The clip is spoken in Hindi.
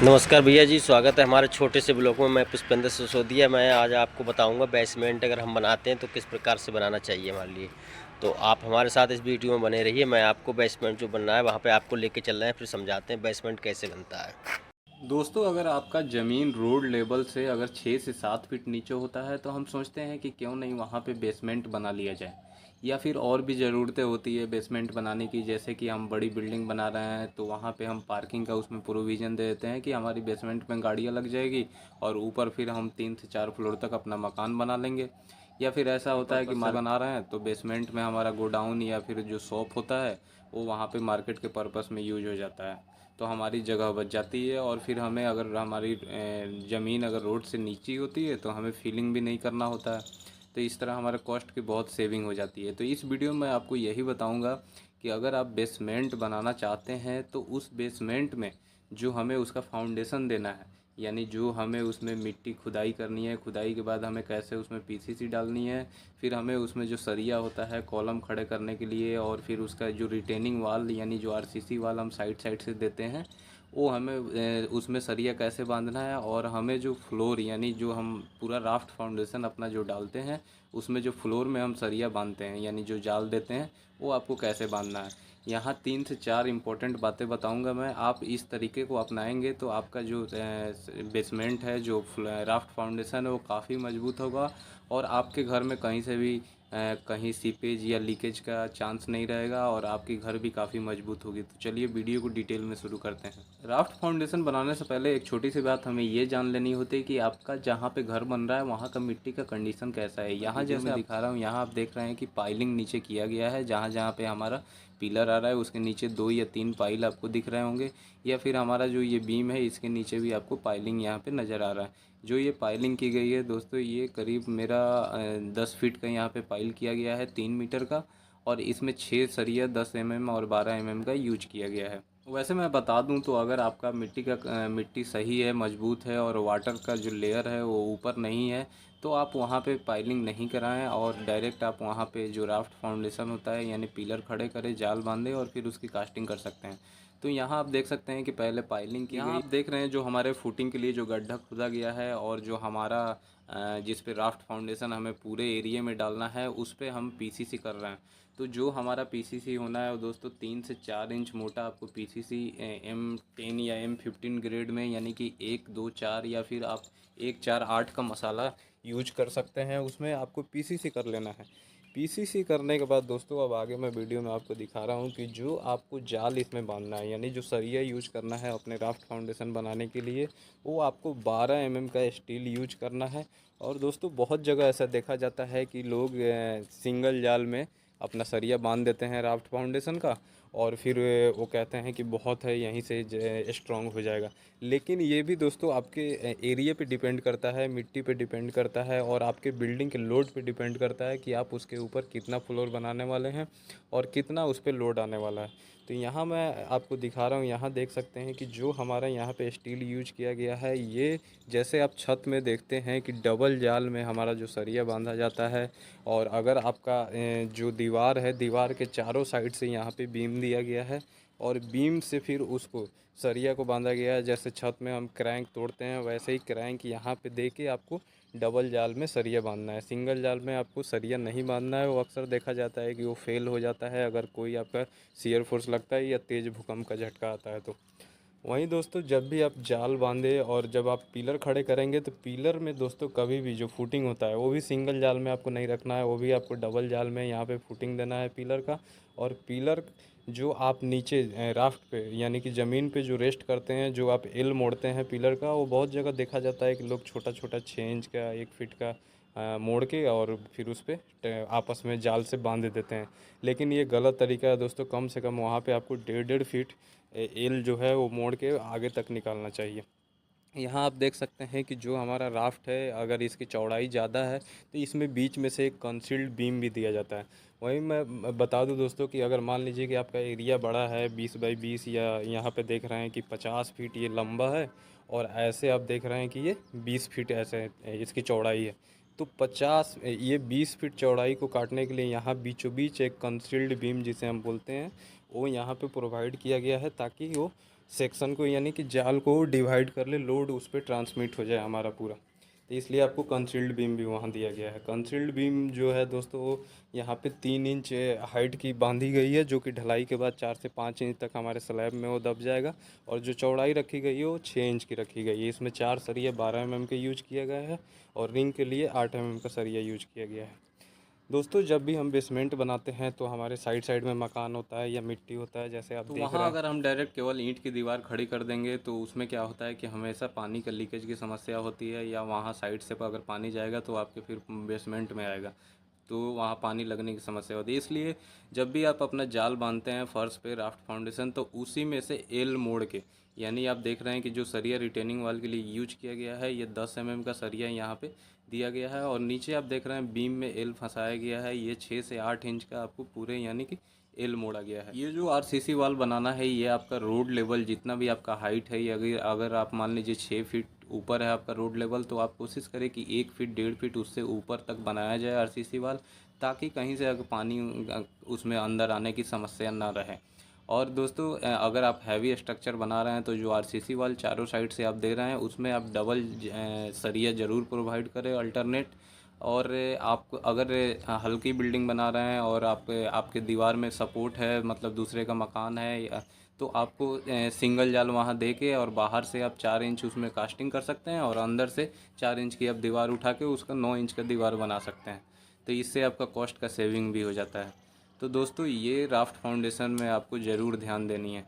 नमस्कार भैया जी, स्वागत है हमारे छोटे से ब्लॉग में। मैं पुष्पेंद्र सिसोदिया। मैं आज आपको बताऊंगा बेसमेंट अगर हम बनाते हैं तो किस प्रकार से बनाना चाहिए हमारे लिए। तो आप हमारे साथ इस वीडियो में बने रहिए। मैं आपको बेसमेंट जो बनना है वहाँ पे आपको लेके चल रहे हैं, फिर समझाते हैं बेसमेंट कैसे बनता है। दोस्तों, अगर आपका ज़मीन रोड लेवल से अगर 6 से 7 फीट नीचे होता है तो हम सोचते हैं कि क्यों नहीं वहाँ पे बेसमेंट बना लिया जाए। या फिर और भी ज़रूरतें होती है बेसमेंट बनाने की, जैसे कि हम बड़ी बिल्डिंग बना रहे हैं तो वहाँ पे हम पार्किंग का उसमें प्रोविज़न दे देते हैं कि हमारी बेसमेंट में गाड़ियाँ लग जाएगी और ऊपर फिर हम 3 से 4 फ्लोर तक अपना मकान बना लेंगे। या फिर ऐसा होता है कि बना रहे हैं तो बेसमेंट में हमारा गोडाउन या फिर जो शॉप होता है वो वहाँ पे मार्केट के पर्पस में यूज हो जाता है, तो हमारी जगह बच जाती है। और फिर हमें अगर हमारी ज़मीन अगर रोड से नीची होती है तो हमें फीलिंग भी नहीं करना होता है, तो इस तरह हमारे कॉस्ट की बहुत सेविंग हो जाती है। तो इस वीडियो में आपको यही बताऊंगा कि अगर आप बेसमेंट बनाना चाहते हैं तो उस बेसमेंट में जो हमें उसका फाउंडेशन देना है, यानी जो हमें उसमें मिट्टी खुदाई करनी है, खुदाई के बाद हमें कैसे उसमें पीसीसी डालनी है, फिर हमें उसमें जो सरिया होता है कॉलम खड़े करने के लिए, और फिर उसका जो रिटेनिंग वाल यानी जो आरसीसी वाल हम साइड साइड से देते हैं वो हमें उसमें सरिया कैसे बांधना है, और हमें जो फ्लोर यानी जो हम पूरा राफ्ट फाउंडेशन अपना जो डालते हैं उसमें जो फ्लोर में हम सरिया बांधते हैं यानी जो जाल देते हैं वो आपको कैसे बांधना है। यहाँ 3 से 4 इम्पोर्टेंट बातें बताऊंगा मैं। आप इस तरीके को अपनाएंगे तो आपका जो बेसमेंट है, जो राफ्ट फाउंडेशन है, वो काफ़ी मजबूत होगा और आपके घर में कहीं से भी कहीं सीपेज या लीकेज का चांस नहीं रहेगा और आपकी घर भी काफ़ी मजबूत होगी। तो चलिए वीडियो को डिटेल में शुरू करते हैं। राफ्ट फाउंडेशन बनाने से पहले एक छोटी सी बात हमें ये जान लेनी होती है कि आपका जहाँ पे घर बन रहा है वहाँ का मिट्टी का कंडीशन कैसा है। यहाँ जैसे मैं दिखा रहा हूँ, यहाँ आप देख रहे हैं कि पाइलिंग नीचे किया गया है। जहाँ जहाँ पे हमारा पिलर आ रहा है उसके नीचे 2 या 3 पाइल आपको दिख रहे होंगे, या फिर हमारा जो ये बीम है इसके नीचे भी आपको पाइलिंग यहाँ पे नज़र आ रहा है। जो ये पाइलिंग की गई है दोस्तों, ये करीब मेरा 10 फीट का यहाँ पे पाइल किया गया है, 3 मीटर का, और इसमें 6 सरिया 10 mm और 12 mm का यूज किया गया है। वैसे मैं बता दूं तो अगर आपका मिट्टी सही है, मजबूत है और वाटर का जो लेयर है वो ऊपर नहीं है तो आप वहाँ पे पाइलिंग नहीं कराएं और डायरेक्ट आप वहाँ पे जो राफ्ट फाउंडेशन होता है यानी पिलर खड़े करें, जाल बांधे और फिर उसकी कास्टिंग कर सकते हैं। तो यहाँ आप देख सकते हैं कि पहले पाइलिंग की गई। आप देख रहे हैं जो हमारे फुटिंग के लिए जो गड्ढा खुदा गया है और जो हमारा जिस पे राफ्ट फाउंडेशन हमें पूरे एरिया में डालना है उस पे हम पीसीसी कर रहे हैं। तो जो हमारा पीसीसी होना है वो दोस्तों 3 से 4 इंच मोटा आपको पीसीसी M10 या M15 ग्रेड में, यानी कि 1 2 4 या फिर आप 1 4 8 का मसाला यूज कर सकते हैं, उसमें आपको पीसीसी कर लेना है। पीसीसी करने के बाद दोस्तों अब आगे मैं वीडियो में आपको दिखा रहा हूँ कि जो आपको जाल इसमें बांधना है यानी जो सरिया यूज करना है अपने राफ्ट फाउंडेशन बनाने के लिए, वो आपको 12 mm का स्टील यूज करना है। और दोस्तों बहुत जगह ऐसा देखा जाता है कि लोग सिंगल जाल में अपना सरिया बांध देते हैं राफ्ट फाउंडेशन का, और फिर वो कहते हैं कि बहुत है यहीं से स्ट्रॉन्ग हो जाएगा। लेकिन ये भी दोस्तों आपके एरिया पे डिपेंड करता है, मिट्टी पे डिपेंड करता है और आपके बिल्डिंग के लोड पे डिपेंड करता है कि आप उसके ऊपर कितना फ्लोर बनाने वाले हैं और कितना उस पर लोड आने वाला है। तो यहाँ मैं आपको दिखा रहा हूँ, यहाँ देख सकते हैं कि जो हमारा यहाँ पे स्टील यूज किया गया है, ये जैसे आप छत में देखते हैं कि डबल जाल में हमारा जो सरिया बांधा जाता है, और अगर आपका जो दीवार है, दीवार के चारों साइड से यहाँ पे बीम दिया गया है और बीम से फिर उसको सरिया को बांधा गया है। जैसे छत में हम क्रैंक तोड़ते हैं वैसे ही क्रैंक यहाँ पे दे के आपको डबल जाल में सरिया बांधना है। सिंगल जाल में आपको सरिया नहीं बांधना है, वो अक्सर देखा जाता है कि वो फेल हो जाता है अगर कोई आपका शियर फोर्स लगता है या तेज़ भूकंप का झटका आता है तो। वहीं दोस्तों जब भी आप जाल बांधे और जब आप पिलर खड़े करेंगे तो पिलर में दोस्तों कभी भी जो फुटिंग होता है वो भी सिंगल जाल में आपको नहीं रखना है, वो भी आपको डबल जाल में यहाँ पे फुटिंग देना है पिलर का। और पिलर जो आप नीचे राफ्ट पे यानी कि ज़मीन पे जो रेस्ट करते हैं, जो आप एल मोड़ते हैं पिलर का, वो बहुत जगह देखा जाता है कि लोग छोटा छोटा 6 इंच का 1 फीट का मोड़ के और फिर उस पर आपस में जाल से बांध देते हैं। लेकिन ये गलत तरीका है दोस्तों। कम से कम वहाँ पे आपको 1.5 फीट एल जो है वो मोड़ के आगे तक निकालना चाहिए। यहाँ आप देख सकते हैं कि जो हमारा राफ्ट है अगर इसकी चौड़ाई ज़्यादा है तो इसमें बीच में से एक कंसील्ड बीम भी दिया जाता है। वहीं मैं बता दूं दोस्तों कि अगर मान लीजिए कि आपका एरिया बड़ा है 20 बाई 20, या यहाँ पे देख रहे हैं कि 50 फीट ये लंबा है और ऐसे आप देख रहे हैं कि ये 20 फीट ऐसे इसकी चौड़ाई है, तो 20 चौड़ाई को काटने के लिए यहाँ बीचों बीच एक कंसील्ड बीम जिसे हम बोलते हैं वो यहाँ पे प्रोवाइड किया गया है, ताकि वो सेक्शन को यानी कि जाल को डिवाइड कर ले, लोड उस पर ट्रांसमिट हो जाए हमारा पूरा। तो इसलिए आपको कंसील्ड बीम भी वहाँ दिया गया है। कंसील्ड बीम जो है दोस्तों वो यहाँ पे 3 इंच हाइट की बांधी गई है, जो कि ढलाई के बाद 4 से 5 इंच तक हमारे स्लैब में वो दब जाएगा। और जो चौड़ाई रखी गई है वो 6 इंच की रखी गई है। इसमें 4 सरिया 12 mm के यूज किया गया है और रिंग के लिए 8 mm का सरिया यूज किया गया है। दोस्तों जब भी हम बेसमेंट बनाते हैं तो हमारे साइड साइड में मकान होता है या मिट्टी होता है, जैसे आप तो देख वहाँ रहे हैं। अगर हम डायरेक्ट केवल ईंट की दीवार खड़ी कर देंगे तो उसमें क्या होता है कि हमेशा पानी का लीकेज की समस्या होती है, या वहाँ साइड से अगर पानी जाएगा तो आपके फिर बेसमेंट में आएगा, तो वहाँ पानी लगने की समस्या होती है। इसलिए जब भी आप अपना जाल बांधते हैं फर्श पे राफ्ट फाउंडेशन, तो उसी में से एल मोड़ के, यानी आप देख रहे हैं कि जो सरिया रिटेनिंग वाल के लिए यूज किया गया है, ये 10 mm का सरिया यहाँ पे दिया गया है। और नीचे आप देख रहे हैं बीम में एल फंसाया गया है, ये 6 से 8 इंच का आपको पूरे यानी कि एल मोड़ा गया है। ये जो आरसीसी वाल बनाना है, ये आपका रोड लेवल जितना भी आपका हाइट है, अगर अगर आप मान लीजिए 6 फीट ऊपर है आपका रोड लेवल, तो आप कोशिश करें कि 1 फीट 1.5 फीट उससे ऊपर तक बनाया जाए आरसीसी वाल, ताकि कहीं से अगर पानी उसमें अंदर आने की समस्या ना रहे। और दोस्तों अगर आप हैवी स्ट्रक्चर बना रहे हैं तो जो आरसीसी वाल चारों साइड से आप दे रहे हैं, उसमें आप डबल सरिया ज़रूर प्रोवाइड करें अल्टरनेट। और आप अगर हल्की बिल्डिंग बना रहे हैं और आपके दीवार में सपोर्ट है, मतलब दूसरे का मकान है, तो आपको सिंगल जाल वहाँ दे के और बाहर से आप 4 इंच उसमें कास्टिंग कर सकते हैं, और अंदर से 4 इंच की आप दीवार उठा के उसका 9 इंच का दीवार बना सकते हैं। तो इससे आपका कॉस्ट का सेविंग भी हो जाता है। तो दोस्तों ये राफ्ट फाउंडेशन में आपको ज़रूर ध्यान देनी है।